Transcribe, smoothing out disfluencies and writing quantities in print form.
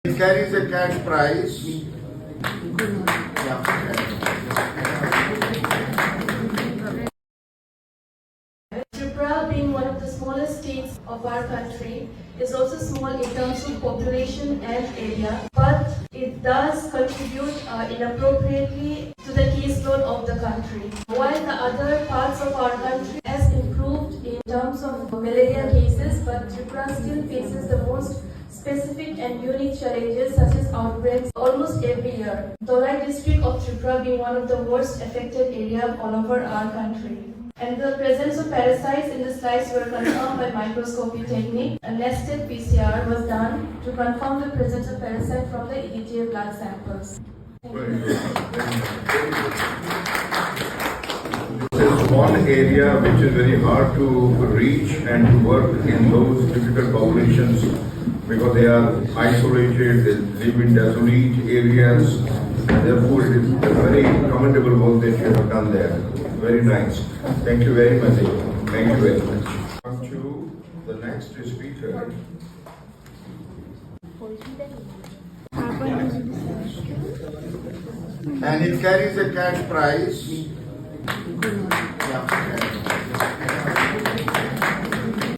It carries a cash prize. Tripura, being one of the smallest states of our country, is also small in terms of population and area, but it does contribute inappropriately to the caseload of the country. While the other parts of our country has improved in terms of malaria cases, but Tripura still faces the most specific and unique challenges such as outbreaks almost every year. Tolai district of Tripura being one of the worst affected areas all over our country. And the presence of parasites in the slides were confirmed by microscopy technique. A nested PCR was done to confirm the presence of parasite from the EDTA blood samples. This is one area which is very hard to reach and to work in those difficult populations because they are isolated, they live in desolate areas, and therefore it is a very commendable work that you have done there. Very nice. Thank you very much. Thank you very much. On to the next speaker. And it carries a cash prize.